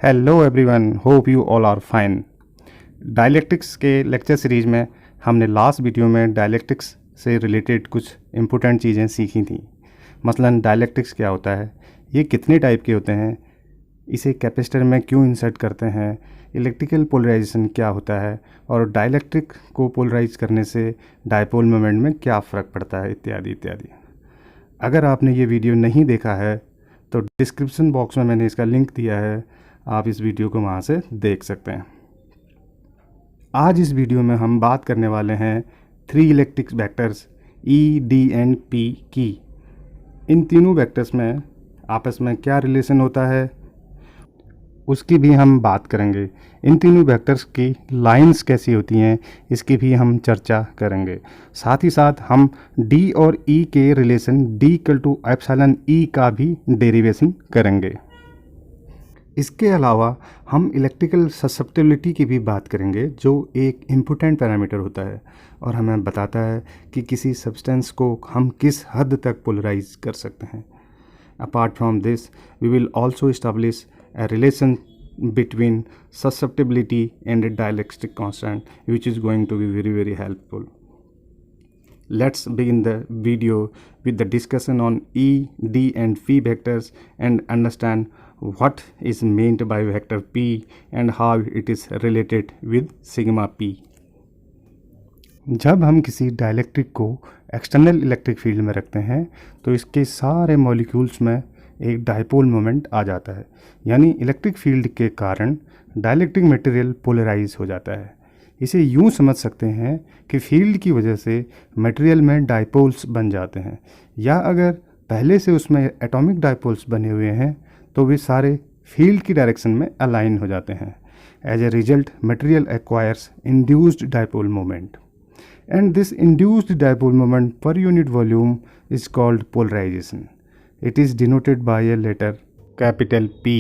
Hello everyone, hope you all are fine. Dialectics के lecture series में हमने last video में डायलेक्टिक्स से रिलेटेड कुछ इम्पोर्टेंट चीज़ें सीखी थी। मसलन डायलेक्टिक्स क्या होता है, ये कितने टाइप के होते हैं, इसे कैपेसिटर में क्यों इंसर्ट करते हैं, इलेक्ट्रिकल पोलराइजेशन क्या होता है और डायलेक्ट्रिक को पोलराइज करने से डायपोल मोमेंट में क्या फ़र्क पड़ता है, इत्यादि इत्यादि। अगर आपने ये वीडियो नहीं देखा है तो डिस्क्रिप्शन बॉक्स में मैंने इसका लिंक दिया है, आप इस वीडियो को वहाँ से देख सकते हैं। आज इस वीडियो में हम बात करने वाले हैं 3 electric vectors E, D and P की। इन तीनों वेक्टर्स में आपस में क्या रिलेशन होता है उसकी भी हम बात करेंगे। इन तीनों वेक्टर्स की लाइंस कैसी होती हैं इसकी भी हम चर्चा करेंगे। साथ ही साथ हम डी और ई के relation D equal to epsilon E का भी डेरिवेशन करेंगे। इसके अलावा हम इलेक्ट्रिकल ससेप्टिबिलिटी की भी बात करेंगे, जो एक इम्पोर्टेंट पैरामीटर होता है और हमें बताता है कि किसी सब्सटेंस को हम किस हद तक पोलराइज कर सकते हैं। Apart from this we will also establish a relation between susceptibility and a dielectric constant, which is going to be very helpful. Let's begin the video with the discussion on E, D and P vectors and understand what is meant by vector P and how it is related with sigma P. जब हम किसी dielectric को external electric field में रखते हैं तो इसके सारे मॉलिक्यूल्स में एक डायपोल मोमेंट आ जाता है, यानी इलेक्ट्रिक फील्ड के कारण डायलेक्ट्रिक मटेरियल पोलराइज हो जाता है। इसे यूँ समझ सकते हैं कि फील्ड की वजह से मटेरियल में डायपोल्स बन जाते हैं, या अगर पहले से उसमें एटॉमिक डायपोल्स बने हुए हैं तो वे सारे फील्ड की डायरेक्शन में अलाइन हो जाते हैं। As a result material acquires induced dipole moment, and this induced dipole moment per unit volume is called polarization. It is denoted by a letter capital P.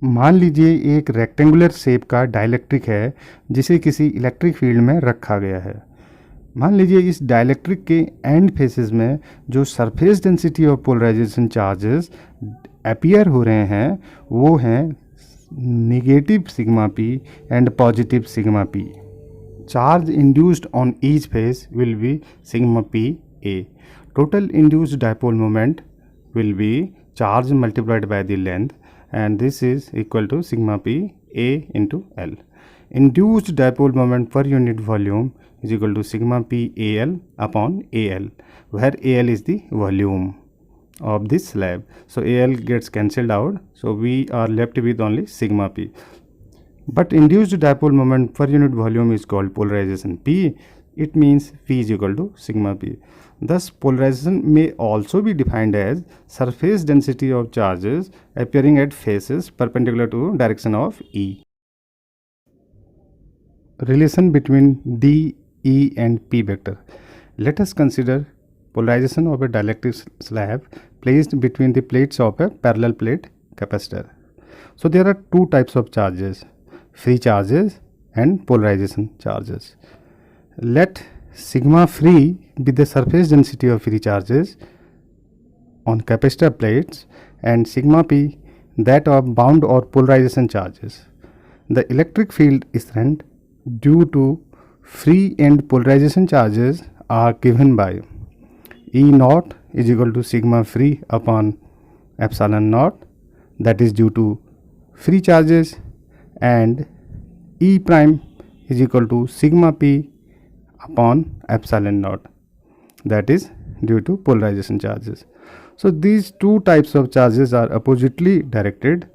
मान लीजिए एक रेक्टेंगुलर शेप का dielectric है जिसे किसी इलेक्ट्रिक फील्ड में रखा गया है। मान लीजिए इस डाइलेक्ट्रिक के एंड फेसेस में जो surface density of polarisation charges appear हो रहे हैं वो हैं negative sigma p and positive sigma p. Charge induced on each face will be sigma p a. Total induced dipole moment will be charge multiplied by the length, and this is equal to sigma p a into L. Induced dipole moment per unit volume is equal to sigma p al upon al, where al is the volume of this slab. So al gets cancelled out, so we are left with only sigma p. But induced dipole moment per unit volume is called polarization P. It means P is equal to sigma p. Thus polarization may also be defined as surface density of charges appearing at faces perpendicular to direction of E. Relation between D, E and P vector. Let us consider polarization of a dielectric slab placed between the plates of a parallel plate capacitor. So there are two types of charges, free charges and polarization charges. Let sigma free be the surface density of free charges on capacitor plates and sigma p that of bound or polarization charges. The electric field strength due to free and polarization charges are given by E naught is equal to sigma free upon epsilon naught, that is due to free charges, and E prime is equal to sigma p upon epsilon naught, that is due to polarization charges. So these two types of charges are oppositely directed,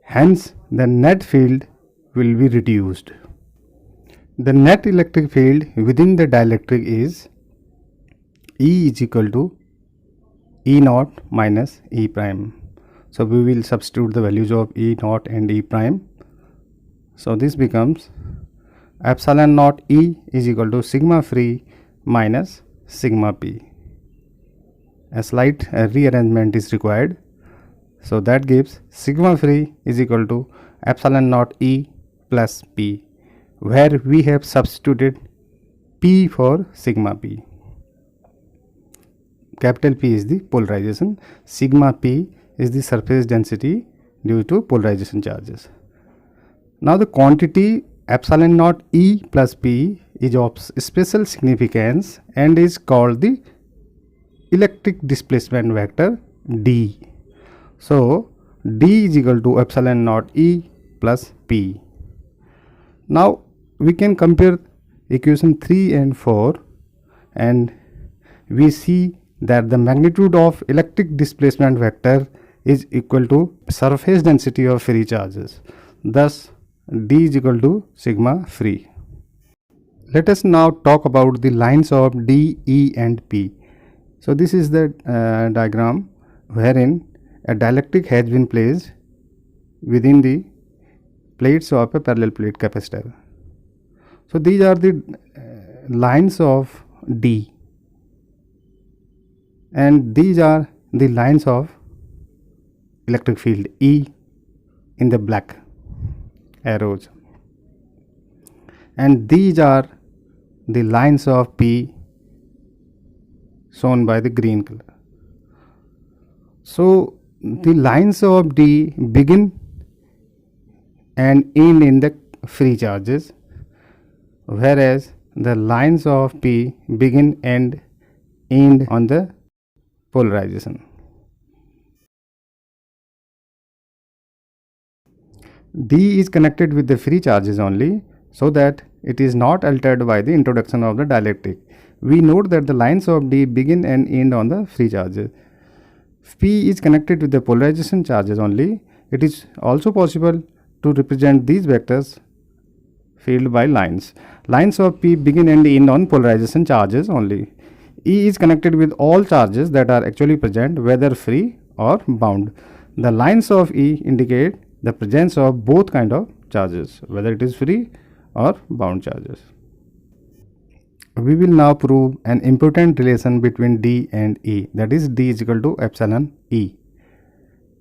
hence the net field will be reduced. The net electric field within the dielectric is E is equal to E naught minus E prime. So we will substitute the values of E naught and E prime. So this becomes epsilon naught E is equal to sigma free minus sigma p. A slight rearrangement is required. So that gives sigma free is equal to epsilon naught E plus p, where we have substituted p for sigma p. capital P is the polarization, sigma P is the surface density due to polarization charges. Now the quantity epsilon naught E plus P is of special significance and is called the electric displacement vector D. So D is equal to epsilon naught E plus P. Now we can compare equation 3 and 4 and we see that the magnitude of electric displacement vector is equal to surface density of free charges. Thus D is equal to sigma free. Let us now talk about the lines of D, E and P. So this is the diagram wherein a dielectric has been placed within the plates of a parallel plate capacitor. So these are the lines of D and these are the lines of electric field E in the black arrows, and these are the lines of P shown by the green color. So the lines of D begin and end in the free charges, whereas the lines of P begin and end on the polarization. D is connected with the free charges only, so that it is not altered by the introduction of the dielectric. We note that the lines of D begin and end on the free charges. P is connected with the polarization charges only. It is also possible to represent these vectors field by lines. Lines of P begin and end on polarization charges only. E is connected with all charges that are actually present, whether free or bound. The lines of E indicate the presence of both kind of charges, whether it is free or bound charges. We will now prove an important relation between D and E, that is D is equal to epsilon E.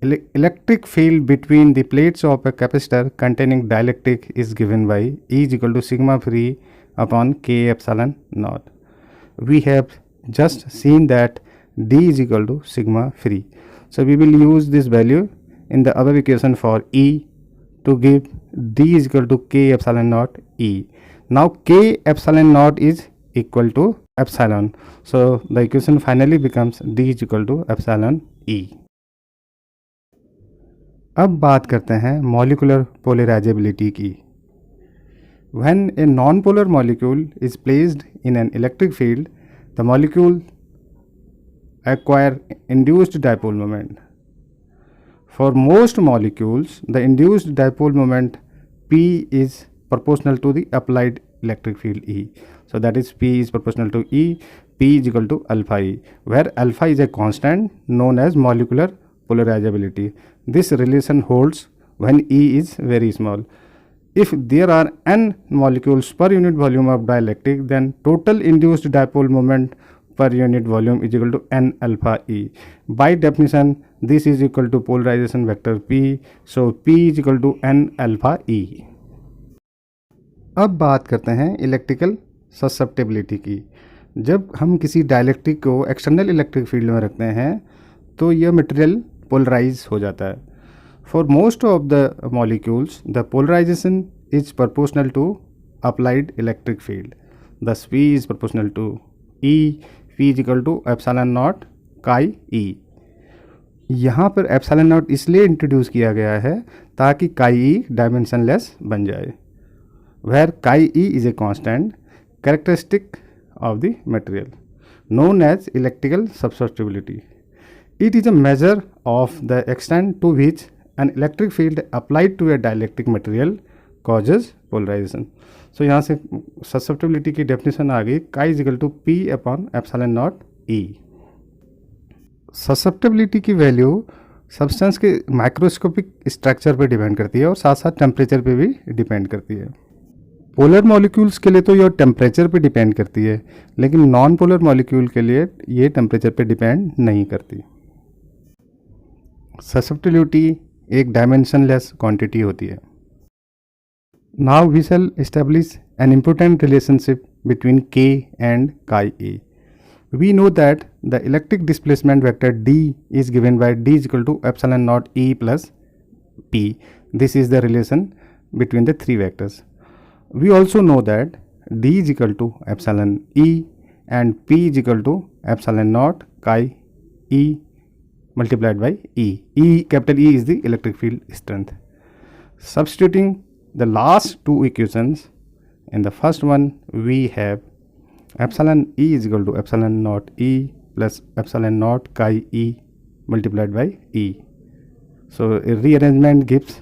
Electric field between the plates of a capacitor containing dielectric is given by E is equal to sigma free upon K epsilon naught. We have just seen that D is equal to sigma free. So we will use this value in the above equation for E to give D is equal to K epsilon naught E. Now K epsilon naught is equal to epsilon. So the equation finally becomes D is equal to epsilon E. अब बात करते हैं molecular polarisability की. When a non-polar molecule is placed in an electric field, the molecule acquire induced dipole moment. For most molecules, the induced dipole moment P is proportional to the applied electric field E. So that is P is proportional to E, P is equal to alpha E, where alpha is a constant known as molecular polarizability. This relation holds when E is very small. If there are n molecules per unit volume of dielectric, then total induced dipole moment per unit volume is equal to n alpha E. By definition, this is equal to polarization vector P. So P is equal to n alpha E. अब बात करते हैं electrical susceptibility की. जब हम किसी dielectric को external electric field में रखते हैं तो यह मटेरियल पोलराइज हो जाता है. For most of the molecules the polarisation is proportional to applied electric field. Thus P is proportional to E, P is equal to epsilon naught chi E. यहाँ पर एप्सिलॉन नॉट इसलिए introduce किया गया है ताकि काई E डायमेंशनलेस बन जाए, where chi E is a constant characteristic of the material known as electrical susceptibility. It is a measure of the extent to which an electric field applied to a dielectric material causes polarization. So यहाँ से susceptibility की definition आ गई, chi is equal to P upon epsilon naught E. Susceptibility की value substance के microscopic structure पर depend करती है और साथ साथ टेम्परेचर पे भी डिपेंड करती है. पोलर मॉलिक्यूल्स के लिए तो यह टेम्परेचर पे डिपेंड करती है, लेकिन नॉन पोलर मॉलिक्यूल के लिए ये टेम्परेचर पे डिपेंड नहीं करती. ससेप्टिबिलिटी एक डायमेंशनलेस क्वांटिटी होती है. Now we shall establish an important relationship between K and chi E. We know that the electric displacement vector D is given by D is equal to epsilon naught E plus P. This is the relation between the three vectors. We also know that D is equal to epsilon E and P is equal to epsilon naught chi E multiplied by E. Capital E is the electric field strength. Substituting the last two equations, in the first one we have epsilon E is equal to epsilon naught E plus epsilon naught chi E multiplied by E. So a rearrangement gives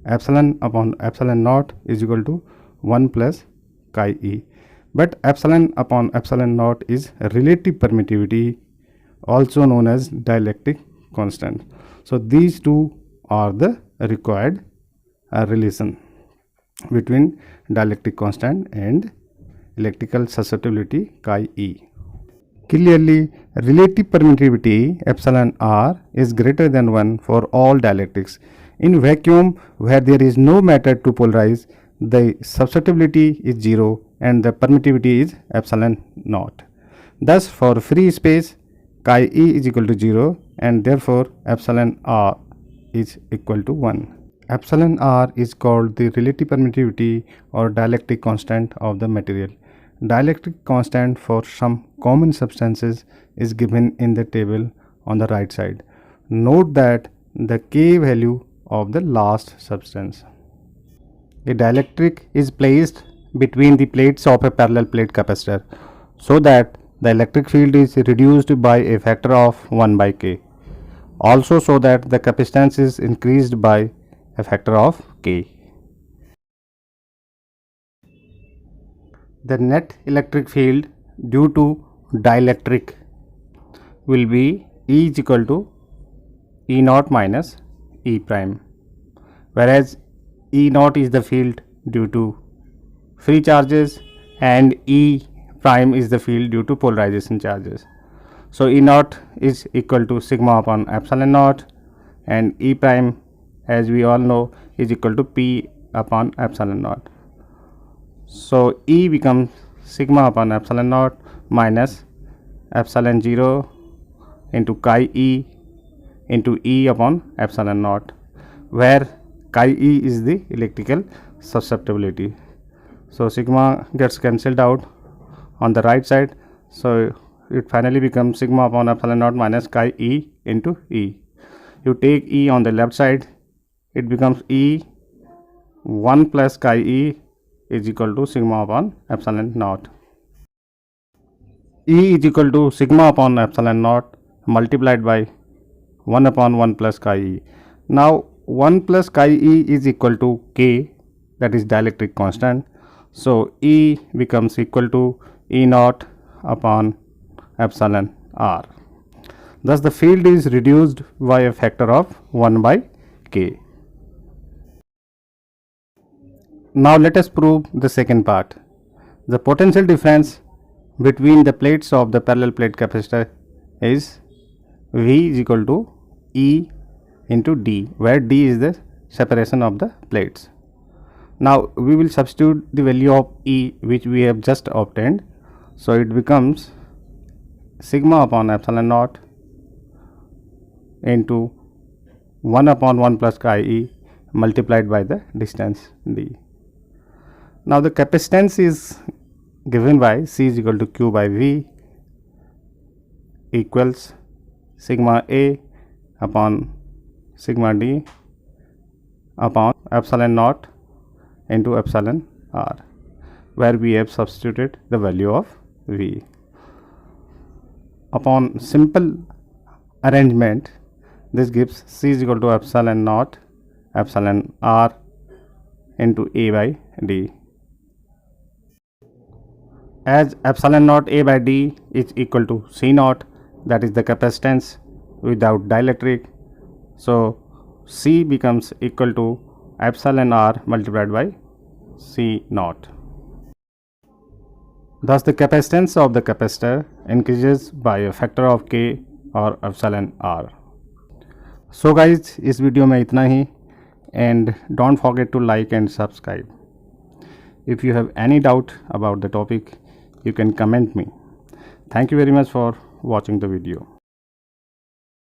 epsilon upon epsilon naught is equal to 1 plus chi E. But epsilon upon epsilon naught is relative permittivity, also known as dielectric constant. So these two are the required relation between dielectric constant and electrical susceptibility chi E. Clearly, relative permittivity epsilon r is greater than 1 for all dielectrics. In vacuum, where there is no matter to polarize, the susceptibility is 0 and the permittivity is epsilon naught. Thus, for free space, chi E is equal to 0 and therefore epsilon r is equal to 1. Epsilon r is called the relative permittivity or dielectric constant of the material. Dielectric constant for some common substances is given in the table on the right side. Note that the K value of the last substance. A dielectric is placed between the plates of a parallel plate capacitor so that the electric field is reduced by a factor of 1 by K. Also so that the capacitance is increased by a factor of K. The net electric field due to dielectric will be E is equal to E naught minus E prime, whereas E naught is the field due to free charges and E prime is the field due to polarization charges. So E naught is equal to sigma upon epsilon naught and E prime, as we all know, is equal to P upon epsilon naught. So E becomes sigma upon epsilon naught minus epsilon 0 into chi E into E upon epsilon naught, where chi E is the electrical susceptibility. So sigma gets cancelled out on the right side. So it finally becomes sigma upon epsilon naught minus chi E into E. You take E on the left side, it becomes E 1 plus chi E is equal to sigma upon epsilon naught. E is equal to sigma upon epsilon naught multiplied by 1 upon 1 plus chi E. Now 1 plus chi E is equal to K, that is dielectric constant. So E becomes equal to E naught upon epsilon r. Thus the field is reduced by a factor of 1 by K. Now let us prove the second part. The potential difference between the plates of the parallel plate capacitor is V is equal to E into D, where D is the separation of the plates. Now we will substitute the value of E which we have just obtained. So it becomes sigma upon epsilon naught into 1 upon 1 plus chi E multiplied by the distance D. Now the capacitance is given by C is equal to Q by V equals sigma A upon sigma D upon epsilon naught into epsilon r, where we have substituted the value of V. Upon simple arrangement, this gives C is equal to epsilon naught epsilon r into A by D. As epsilon naught A by D is equal to C naught, that is the capacitance without dielectric, so C becomes equal to epsilon r multiplied by C naught. Thus the capacitance of the capacitor increases by a factor of K or epsilon r. So guys, इस video में इतना ही, and don't forget to like and subscribe. If you have any doubt about the topic, you can comment me. Thank you very much for watching the video.